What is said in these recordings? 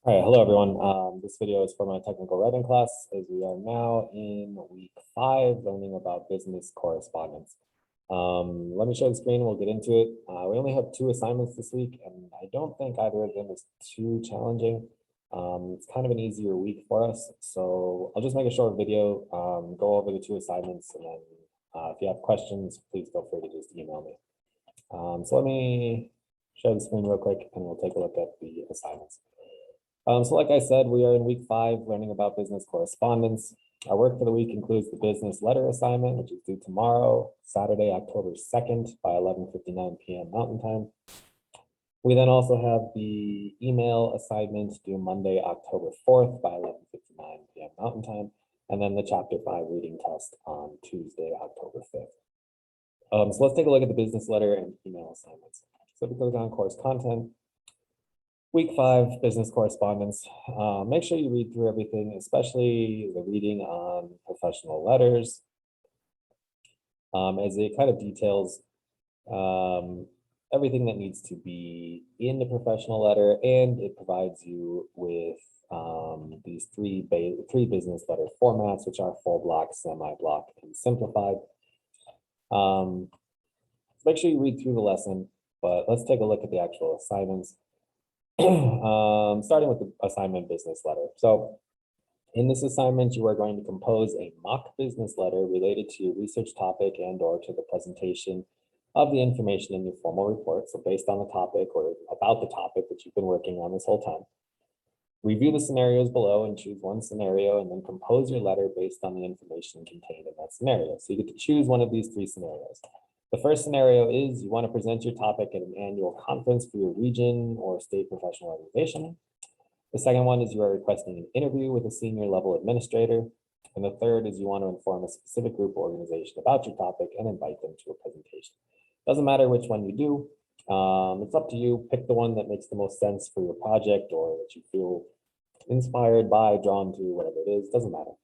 All right, hello everyone. This video is for my technical writing class as we are now in week 5 learning about business correspondence. Let me share the screen, we'll get into it. We only have 2 assignments this week and I don't think either of them is too challenging. It's kind of an easier week for us. So I'll just make a short video, go over the 2 assignments, and then if you have questions, please feel free to just email me. So let me share the screen real quick and we'll take a look at the assignments. So like I said, we are in week 5 learning about business correspondence. Our work for the week includes the business letter assignment, which is due tomorrow, Saturday, October 2nd by 11:59 p.m. Mountain Time. We then also have the email assignment due Monday, October 4th by 11:59 p.m. Mountain Time, and then the chapter 5 reading test on Tuesday, October 5th. So let's take a look at the business letter and email assignments. So if we click on course content, Week 5, business correspondence. Make sure you read through everything, especially the reading on professional letters, as it kind of details everything that needs to be in the professional letter, and it provides you with these three business letter formats, which are full block, semi-block, and simplified. Make sure you read through the lesson, but let's take a look at the actual assignments. Starting with the assignment business letter. So in this assignment, you are going to compose a mock business letter related to your research topic and or to the presentation of the information in your formal report. So based on the topic or about the topic that you've been working on this whole time. Review the scenarios below and choose one scenario and then compose your letter based on the information contained in that scenario. So you get to choose one of these 3 scenarios. The first scenario is you want to present your topic at an annual conference for your region or state professional organization. The second one is you are requesting an interview with a senior level administrator. And the third is you want to inform a specific group or organization about your topic and invite them to a presentation. Doesn't matter which one you do. It's up to you. Pick the one that makes the most sense for your project or that you feel inspired by, drawn to, whatever it is, doesn't matter.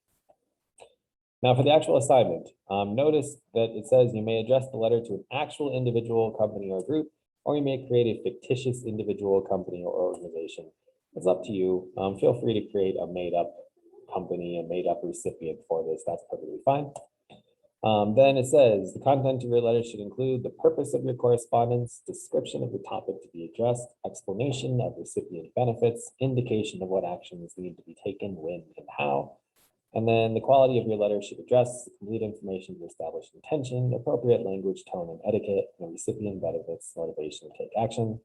Now for the actual assignment, notice that it says you may address the letter to an actual individual, company, or group, or you may create a fictitious individual, company, or organization. It's up to you. Feel free to create a made-up company, a made-up recipient for this. That's perfectly fine. Then it says the content of your letter should include the purpose of your correspondence, description of the topic to be addressed, explanation of recipient benefits, indication of what actions need to be taken, when, and how. And then the quality of your letter should address the complete information to establish intention, appropriate language, tone, and etiquette, and recipient benefits, motivation to take action.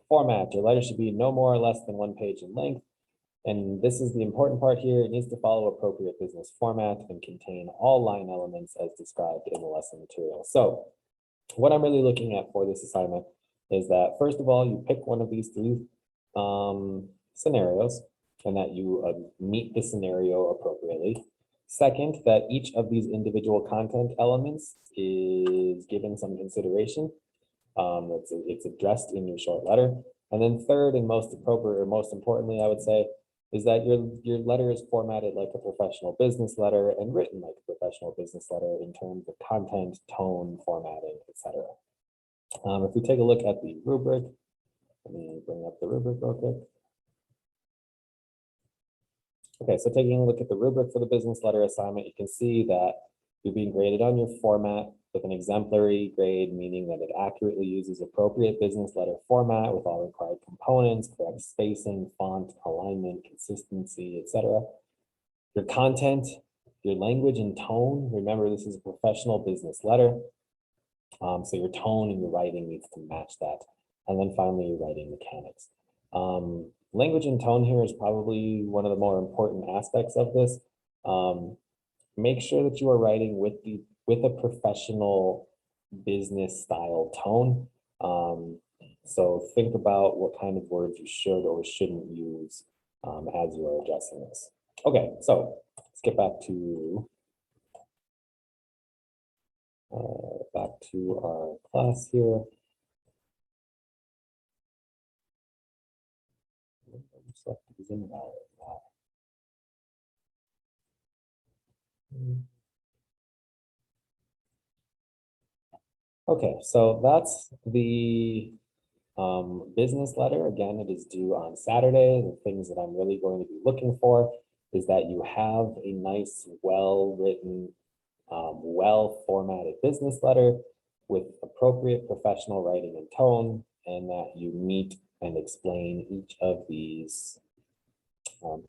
Format, your letter should be no more or less than 1 page in length. And this is the important part here. It needs to follow appropriate business format and contain all line elements as described in the lesson material. So what I'm really looking at for this assignment is that, first of all, you pick one of these 3 scenarios and that you meet the scenario appropriately. Second, that each of these individual content elements is given some consideration. It's addressed in your short letter. And then third, and most appropriate, or most importantly, I would say, is that your letter is formatted like a professional business letter and written like a professional business letter in terms of content, tone, formatting, etc. If we take a look at the rubric, let me bring up the rubric real quick. Okay, so taking a look at the rubric for the business letter assignment, you can see that you're being graded on your format with an exemplary grade, meaning that it accurately uses appropriate business letter format with all required components, correct spacing, font, alignment, consistency, etc. Your content, your language and tone, remember this is a professional business letter. So your tone and your writing needs to match that. And then finally, your writing mechanics. Language and tone here is probably one of the more important aspects of this. Make sure that you are writing with a professional business style tone. So think about what kind of words you should or shouldn't use as you are addressing this. Okay, so let's get back to our class here. Okay, so that's the Business letter, again, it is due on Saturday. The things that I'm really going to be looking for is that you have a nice, well-written, well-formatted business letter with appropriate professional writing and tone, and that you meet and explain each of these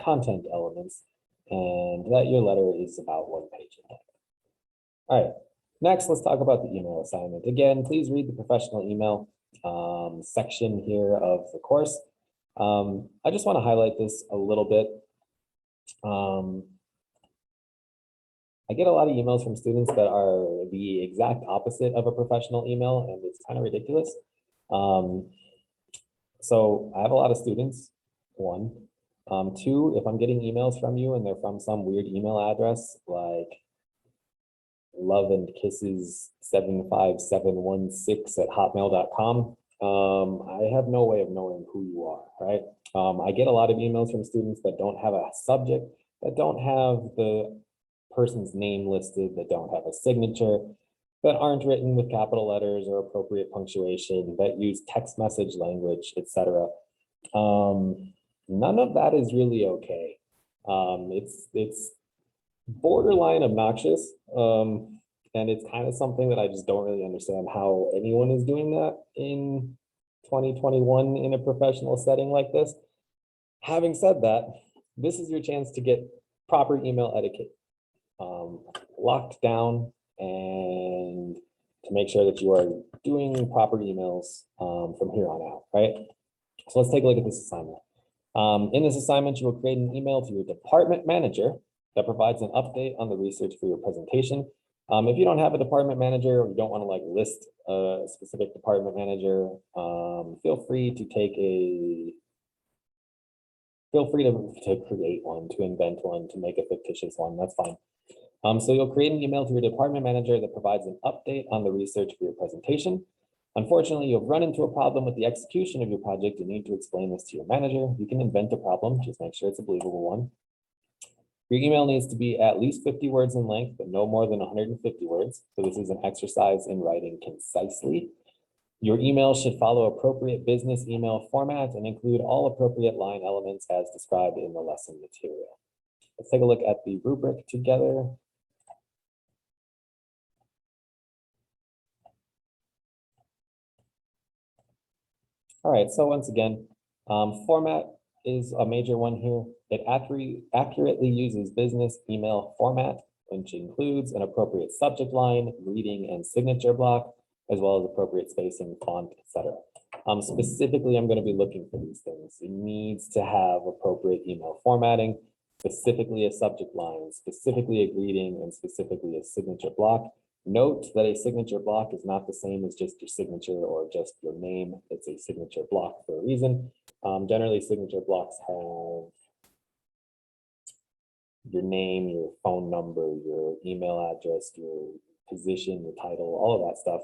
content elements, and that your letter is about 1 page in length. All right, next, let's talk about the email assignment. Again, please read the professional email section here of the course. I just want to highlight this a little bit. I get a lot of emails from students that are the exact opposite of a professional email, and it's kind of ridiculous. So I have a lot of students, one. Two, if I'm getting emails from you and they're from some weird email address like loveandkisses75716 @hotmail.com, I have no way of knowing who you are, right? I get a lot of emails from students that don't have a subject, that don't have the person's name listed, that don't have a signature, that aren't written with capital letters or appropriate punctuation, that use text message language, etc. None of that is really okay. It's borderline obnoxious, and it's kind of something that I just don't really understand how anyone is doing that in 2021 in a professional setting like this. Having said that, this is your chance to get proper email etiquette locked down, and to make sure that you are doing proper emails from here on out, right? So let's take a look at this assignment. In this assignment, you will create an email to your department manager that provides an update on the research for your presentation. If you don't have a department manager, or you don't want to like list a specific department manager, feel free to create one, to invent one, to make a fictitious one. That's fine. So you'll create an email to your department manager that provides an update on the research for your presentation. Unfortunately, you've run into a problem with the execution of your project and need to explain this to your manager. You can invent a problem, just make sure it's a believable one. Your email needs to be at least 50 words in length, but no more than 150 words. So this is an exercise in writing concisely. Your email should follow appropriate business email format and include all appropriate line elements as described in the lesson material. Let's take a look at the rubric together. All right, so once again, format is a major one here. It accurately uses business email format, which includes an appropriate subject line, reading and signature block, as well as appropriate spacing, font, etc. Specifically, I'm going to be looking for these things. It needs to have appropriate email formatting, specifically a subject line, specifically a greeting, and specifically a signature block. Note that a signature block is not the same as just your signature or just your name. It's a signature block for a reason. Generally, signature blocks have your name, your phone number, your email address, your position, your title, all of that stuff.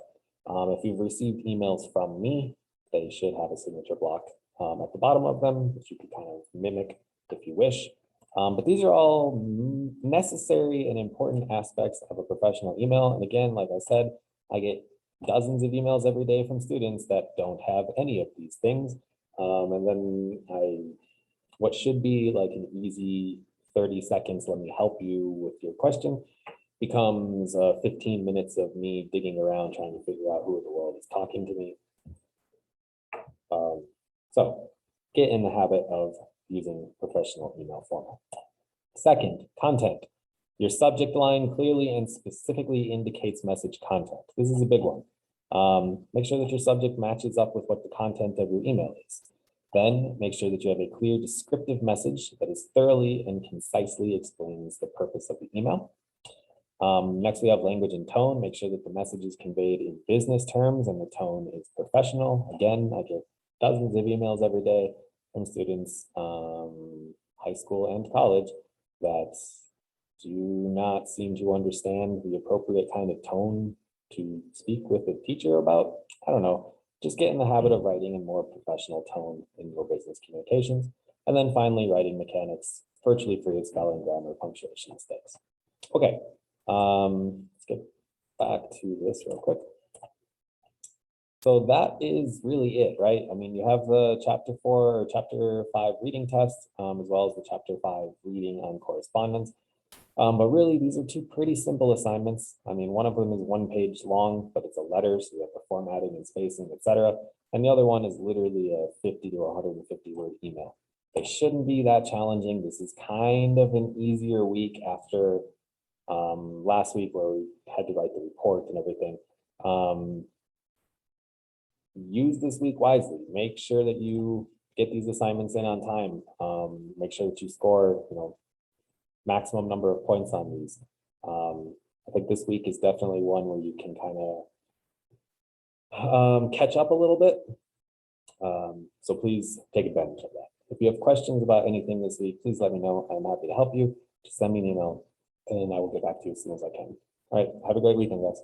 If you've received emails from me, they should have a signature block at the bottom of them, which you can kind of mimic if you wish. But these are all necessary and important aspects of a professional email. And again, like I said, I get dozens of emails every day from students that don't have any of these things. And then what should be like an easy 30 seconds, let me help you with your question, becomes 15 minutes of me digging around trying to figure out who in the world is talking to me. So get in the habit of using professional email format. Second, content. Your subject line clearly and specifically indicates message content. This is a big one. Make sure that your subject matches up with what the content of your email is. Then make sure that you have a clear descriptive message that is thoroughly and concisely explains the purpose of the email. Next, we have language and tone. Make sure that the message is conveyed in business terms and the tone is professional. Again, I get dozens of emails every day from students, high school and college, that do not seem to understand the appropriate kind of tone to speak with a teacher about. I don't know. Just get in the habit of writing in more professional tone in your business communications. And then finally, writing mechanics, virtually free of spelling, grammar, punctuation mistakes. Okay, let's get back to this real quick. So that is really it, right? I mean, you have the chapter 4 or chapter 5 reading test, as well as the chapter 5 reading on correspondence. But really, these are two pretty simple assignments. I mean, one of them is 1 page long, but it's a letter, so you have the formatting and spacing, etc. And the other one is literally a 50 to 150 word email. It shouldn't be that challenging. This is kind of an easier week after last week where we had to write the report and everything. Use this week wisely. Make sure that you get these assignments in on time. Make sure that you score, maximum number of points on these. I think this week is definitely one where you can kind of catch up a little bit. So please take advantage of that. If you have questions about anything this week, please let me know. I'm happy to help you. Just send me an email and I will get back to you as soon as I can. All right. Have a great weekend, guys.